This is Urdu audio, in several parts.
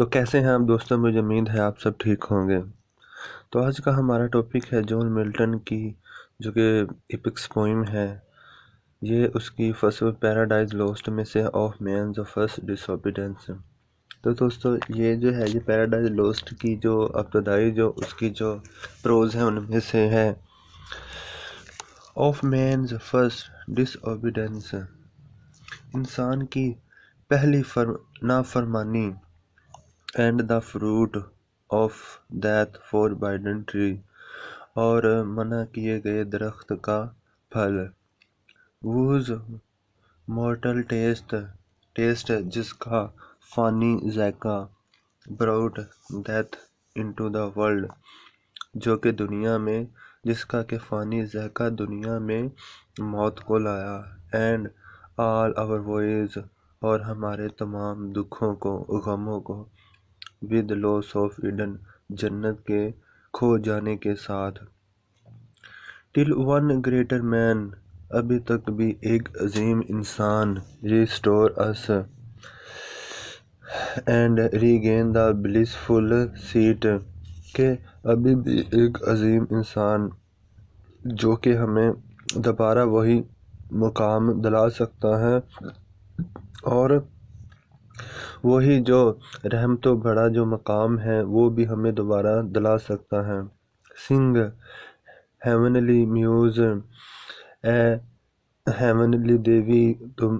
تو کیسے ہیں آپ دوستوں؟ مجھے امید ہے آپ سب ٹھیک ہوں گے۔ تو آج کا ہمارا ٹاپک ہے جان ملٹن کی جو کہ ایپکس پوئم ہے، یہ اس کی فرسٹ پیراڈائز لوسٹ میں سے of man's first disobedience. تو دوستو یہ جو ہے، یہ پیراڈائز لوسٹ کی جو ابتدائی جو اس کی جو پروز ہیں ان میں سے ہے of man's first disobedience, انسان کی پہلی نافرمانی، and the fruit of that forbidden tree, اور منع کیے گئے درخت کا پھل، ووز مورٹل ٹیسٹ جس کا فانی ذائقہ، براؤٹ ڈیتھ انٹو دا ورلڈ جو کہ دنیا میں، جس کا کہ فانی ذائقہ دنیا میں موت کو لایا، اینڈ آل آور ووز، اور ہمارے تمام دکھوں کو، غموں کو، ود لاس آف ایڈن، جنت کے کھو جانے کے ساتھ، ٹل ون گریٹر مین، ابھی تک بھی ایک عظیم انسان، restore us and regain the blissful seat, کہ ابھی بھی ایک عظیم انسان جو کہ ہمیں دوبارہ وہی مقام دلا سکتا ہے، اور وہی جو رحمت و بڑا جو مقام ہے وہ بھی ہمیں دوبارہ دلا سکتا ہے۔ سنگ ہیونلی میوز، اے ہیونلی دیوی، تم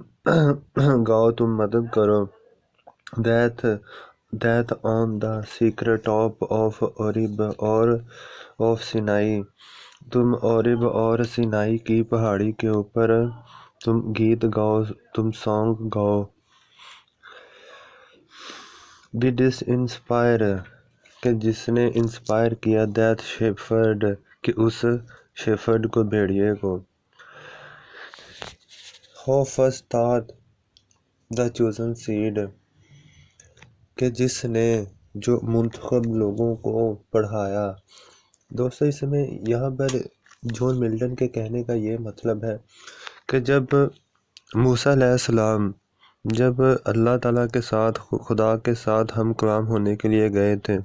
گاؤ، تم مدد کرو، دیت آن دا سیکرٹ ٹاپ آف اوریب اور آف سینائی، تم اوریب اور سینائی کی پہاڑی کے اوپر تم گیت گاؤ، تم سانگ گاؤ۔ ڈس انسپائر، کہ جس نے انسپائر کیا، دیٹ شیفرڈ، کہ اس شیفرڈ کو، بھیڑیے کو۔ ہو فرسٹ ٹاٹ دا چوزن سیڈ، کہ جس نے جو منتخب لوگوں کو پڑھایا۔ دوستو اس میں یہاں پر جان ملٹن کے کہنے کا یہ مطلب ہے کہ جب موسیٰ علیہ السلام جب اللہ تعالیٰ کے ساتھ، خدا کے ساتھ ہم کلام ہونے کے لیے گئے تھے،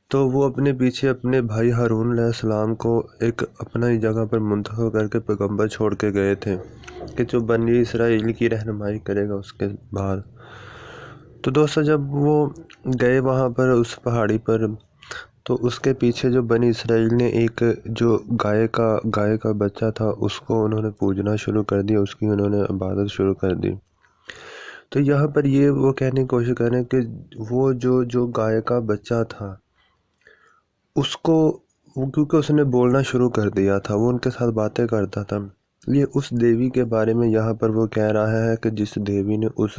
تو وہ اپنے پیچھے اپنے بھائی ہارون علیہ السلام کو ایک اپنا ہی جگہ پر منتخب کر کے پیغمبر چھوڑ کے گئے تھے کہ جو بنی اسرائیل کی رہنمائی کرے گا اس کے بعد۔ تو دوستو جب وہ گئے وہاں پر اس پہاڑی پر، تو اس کے پیچھے جو بنی اسرائیل نے ایک جو گائے کا بچہ تھا، اس کو انہوں نے پوجنا شروع کر دیا، اس کی انہوں نے عبادت شروع کر دی۔ تو یہاں پر یہ وہ کہنے کی کوشش کر رہے ہیں کہ وہ جو گائے کا بچہ تھا، اس کو کیونکہ اس نے بولنا شروع کر دیا تھا، وہ ان کے ساتھ باتیں کرتا تھا، یہ اس دیوی کے بارے میں یہاں پر وہ کہہ رہا ہے کہ جس دیوی نے اس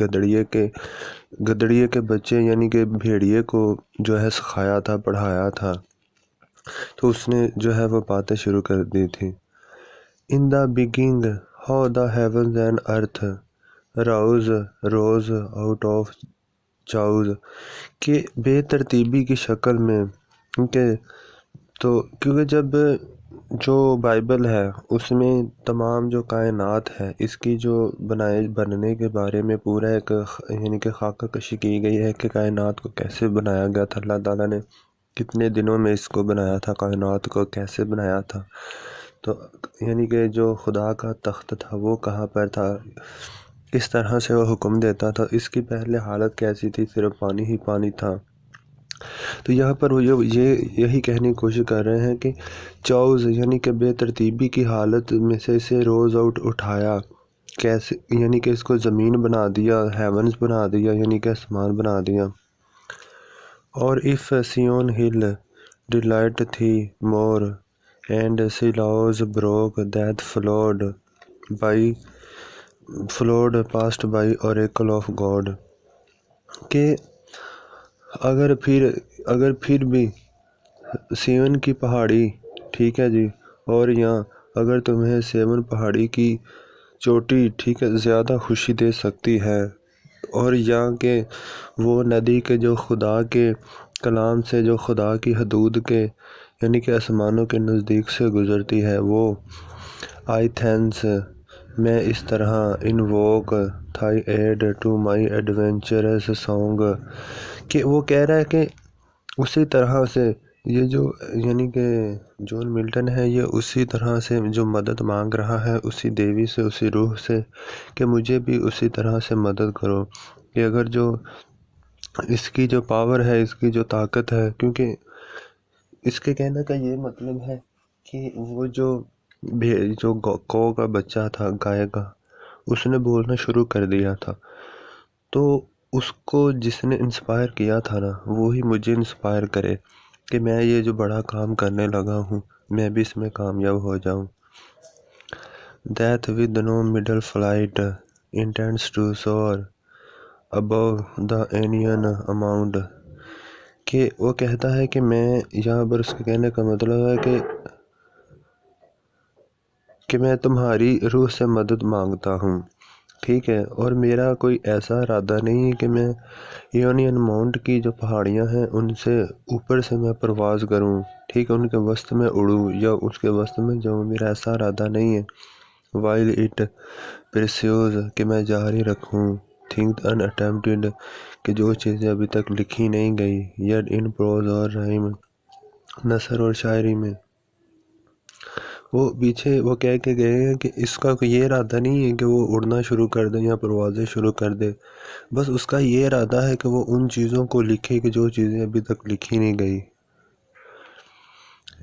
گدڑیے کے بچے یعنی کہ بھیڑیے کو جو ہے سکھایا تھا، پڑھایا تھا، تو اس نے جو ہے وہ باتیں شروع کر دی تھی۔ In the beginning how the heavens and earth rose out of chaos, کہ بے ترتیبی کی شکل میں، کیونکہ جب جو بائبل ہے اس میں تمام جو کائنات ہے، اس کی جو بننے کے بارے میں پورا ایک یعنی کہ خاکہ کشی کی گئی ہے کہ کائنات کو کیسے بنایا گیا تھا، اللہ تعالیٰ نے کتنے دنوں میں اس کو بنایا تھا، کائنات کو کیسے بنایا تھا، تو یعنی کہ جو خدا کا تخت تھا وہ کہاں پر تھا، کس طرح سے وہ حکم دیتا تھا، اس کی پہلے حالت کیسی تھی، صرف پانی ہی پانی تھا۔ تو یہاں پر وہ یہی کہنے کی کوشش کر رہے ہیں کہ چاؤز یعنی کہ بے ترتیبی کی حالت میں سے اسے روز آؤٹ اٹھایا، کیسے یعنی کہ اس کو زمین بنا دیا، ہیونز بنا دیا یعنی کہ آسمان بنا دیا۔ اور if Sion hill delight thee more, and Silo's brook that flowed past by oracle of God، کہ اگر پھر بھی سیون کی پہاڑی، ٹھیک ہے جی، اور یہاں اگر تمہیں سیون پہاڑی کی چوٹی، ٹھیک ہے، زیادہ خوشی دے سکتی ہے، اور یہاں کے وہ ندی کے جو خدا کے کلام سے، جو خدا کی حدود کے یعنی کہ آسمانوں کے نزدیک سے گزرتی ہے، وہ ایتھنز میں اس طرح invoke thy aid to my adventurous song, کہ وہ کہہ رہا ہے کہ اسی طرح سے یہ جو یعنی کہ جون ملٹن ہے، یہ اسی طرح سے جو مدد مانگ رہا ہے اسی دیوی سے، اسی روح سے، کہ مجھے بھی اسی طرح سے مدد کرو، کہ اگر جو اس کی جو پاور ہے، اس کی جو طاقت ہے، کیونکہ اس کے کہنے کا یہ مطلب ہے کہ وہ جو کو کا بچہ تھا، گائے کا، اس نے بولنا شروع کر دیا تھا، تو اس کو جس نے انسپائر کیا تھا نا، وہی مجھے انسپائر کرے کہ میں یہ جو بڑا کام کرنے لگا ہوں، میں بھی اس میں کامیاب ہو جاؤں۔ Death with no middle flight intends to soar above the Indian amount، کہ وہ کہتا ہے کہ میں یہاں پر اس کے کہنے کا مطلب ہے کہ میں تمہاری روح سے مدد مانگتا ہوں، ٹھیک ہے، اور میرا کوئی ایسا ارادہ نہیں ہے کہ میں یونین ماؤنٹ کی جو پہاڑیاں ہیں ان سے اوپر سے میں پرواز کروں، ٹھیک ہے، ان کے وسط میں اڑوں یا اس کے وسط میں جاؤں، میرا ایسا ارادہ نہیں ہے۔ وائل اٹ پرسیوز، کہ میں جاری رکھوں تھنک ان اٹیمپٹڈ، کہ جو چیزیں ابھی تک لکھی نہیں گئی، یٹ ان پروز اور رائم، نثر اور شاعری میں۔ وہ پیچھے وہ کہہ کے گئے ہیں کہ اس کا کوئی یہ ارادہ نہیں ہے کہ وہ اڑنا شروع کر دے یا پروازیں شروع کر دے، بس اس کا یہ ارادہ ہے کہ وہ ان چیزوں کو لکھے کہ جو چیزیں ابھی تک لکھی نہیں گئی۔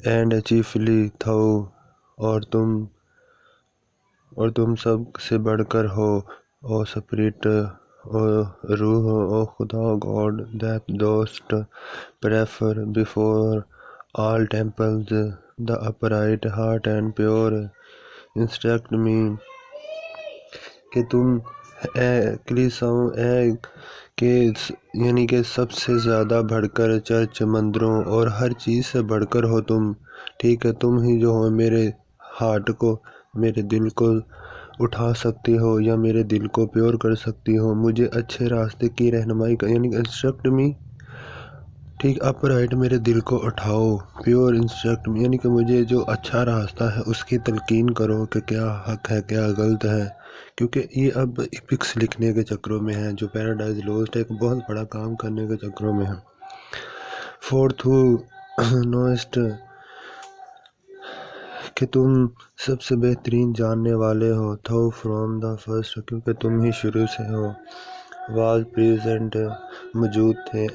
اینڈ چیفلی تھو، اور تم سب سے بڑھ کر ہو، او اسپرٹ، او روح، او خدا، God that dost prefer before all temples the upright heart and pure instruct me, کہ تم اے کلیساؤں، اے کہ یعنی کہ سب سے زیادہ بڑھ کر چرچ، مندروں اور ہر چیز سے بڑھ کر ہو تم، ٹھیک ہے، تم ہی جو ہو میرے ہارٹ کو، میرے دل کو اٹھا سکتی ہو یا میرے دل کو پیور کر سکتی ہو، مجھے اچھے راستے کی رہنمائی کا، یعنی انسٹرکٹ می، ٹھیک، اپ رائٹ، میرے دل کو اٹھاؤ، پیور انسٹرکٹ می، یعنی کہ مجھے جو اچھا راستہ ہے اس کی تلقین کرو کہ کیا حق ہے کیا غلط ہے، کیونکہ یہ اب ایپکس لکھنے کے چکروں میں ہیں، جو پیراڈائز لوسٹ ایک بہت بڑا کام کرنے کے چکروں میں ہیں۔ فور تھو نوسٹ، کہ تم سب سے بہترین جاننے والے ہو، تھو فرام دا فرسٹ، کیونکہ تم ہی شروع سے ہو، واز پریزنٹ، موجود تھے،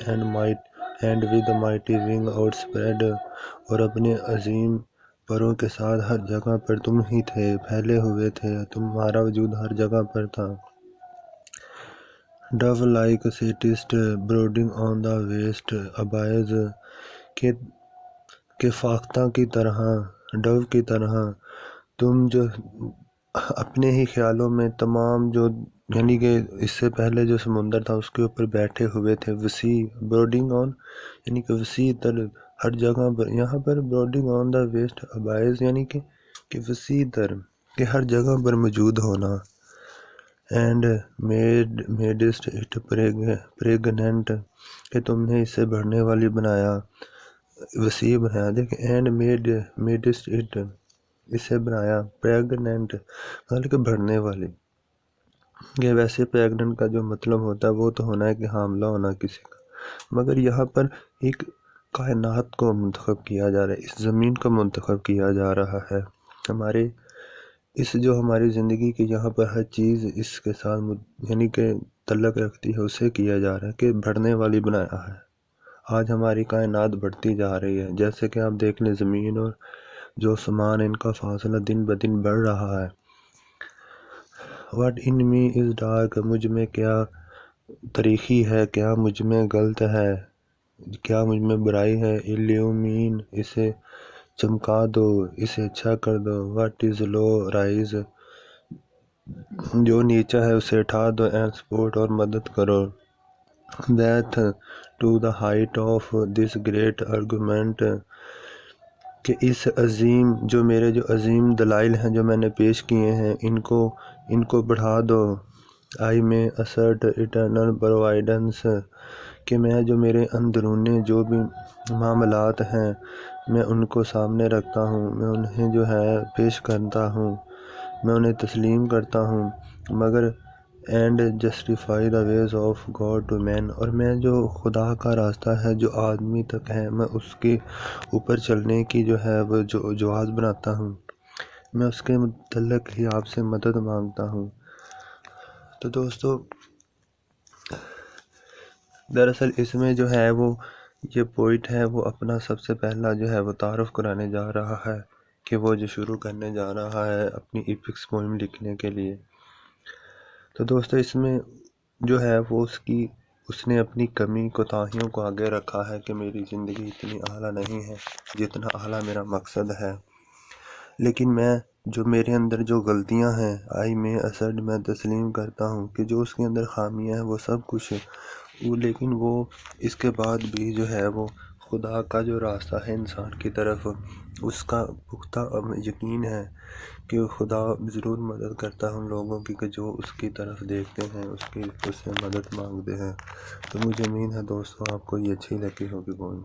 and with mighty wing out spread, اور اپنے عظیم پروں کے ساتھ ہر جگہ پر تم ہی تھے، پھیلے ہوئے تھے، تمہارا وجود ہر جگہ پر تھا۔ Dove like sat'st brooding on the vast abyss, کہ فاختہ کی طرح، ڈو کی طرح، تم جو اپنے ہی خیالوں میں تمام جو، یعنی کہ اس سے پہلے جو سمندر تھا اس کے اوپر بیٹھے ہوئے تھے، وسیع، بروڈنگ آن یعنی کہ وسیع تر، ہر جگہ پر، یہاں پر بروڈنگ آن دا ویسٹ ابائز یعنی کہ وسیع تر، کہ ہر جگہ پر موجود ہونا۔ اینڈ میڈسٹ اٹ پریگننٹ، کہ تم نے اسے بڑھنے والی بنایا، وسیع بنایا، دیکھیں، اینڈ میڈسٹ اٹ، اسے بنایا، پریگننٹ مطلب کہ بڑھنے والی، کہ ویسے پریگننٹ کا جو مطلب ہوتا ہے وہ تو ہونا ہے کہ حاملہ ہونا کسی کا، مگر یہاں پر ایک کائنات کو منتخب کیا جا رہا ہے، اس زمین کو منتخب کیا جا رہا ہے، ہمارے اس جو ہماری زندگی کی یہاں پر ہر چیز اس کے ساتھ یعنی کہ تعلق رکھتی ہے، اسے کیا جا رہا ہے کہ بڑھنے والی بنایا ہے۔ آج ہماری کائنات بڑھتی جا رہی ہے، جیسے کہ آپ دیکھ لیں زمین اور جو آسمان، ان کا فاصلہ دن بدن بڑھ رہا ہے۔ What in me is dark, مجھ میں کیا تاریکی ہے، کیا مجھ میں غلط ہے، کیا مجھ میں برائی ہے، ایلیومین، اسے چمکا دو، اسے اچھا کر دو، واٹ از لو رائز، جو نیچا ہے اسے اٹھا دو، اینڈ سپورٹ، اور مدد کرو، that to the height of this great argument, کہ اس عظیم جو میرے جو عظیم دلائل ہیں جو میں نے پیش کیے ہیں، ان کو بڑھا دو، آئی میں اسرٹ اٹرنل پرووائڈنس، کہ میں جو میرے اندرونی جو بھی معاملات ہیں میں ان کو سامنے رکھتا ہوں، میں انہیں جو ہے پیش کرتا ہوں، میں انہیں تسلیم کرتا ہوں، مگر and justify the ways of God to men, اور میں جو خدا کا راستہ ہے جو آدمی تک ہے، میں اس کے اوپر چلنے کی جو ہے وہ جواز بناتا ہوں، میں اس کے متعلق ہی آپ سے مدد مانگتا ہوں۔ تو دوستو، دراصل اس میں جو ہے وہ یہ پوئٹ ہے وہ اپنا سب سے پہلا جو ہے وہ تعارف کرانے جا رہا ہے کہ وہ جو شروع کرنے جا رہا ہے اپنی ایپکس پوئم لکھنے کے لیے۔ تو دوستو، اس میں جو ہے وہ اس نے اپنی کمی کوتاہیوں کو آگے رکھا ہے کہ میری زندگی اتنی اعلیٰ نہیں ہے جتنا اعلیٰ میرا مقصد ہے، لیکن میں جو میرے اندر جو غلطیاں ہیں میں تسلیم کرتا ہوں کہ جو اس کے اندر خامیاں ہیں وہ سب کچھ لیکن وہ اس کے بعد بھی جو ہے وہ خدا کا جو راستہ ہے انسان کی طرف، اس کا پختہ یقین ہے کہ خدا ضرور مدد کرتا ہے ان لوگوں کی کہ جو اس کی طرف دیکھتے ہیں، اس سے مدد مانگتے ہیں۔ تو مجھے امید ہے دوستو آپ کو یہ اچھی لگی ہوگی پوئم۔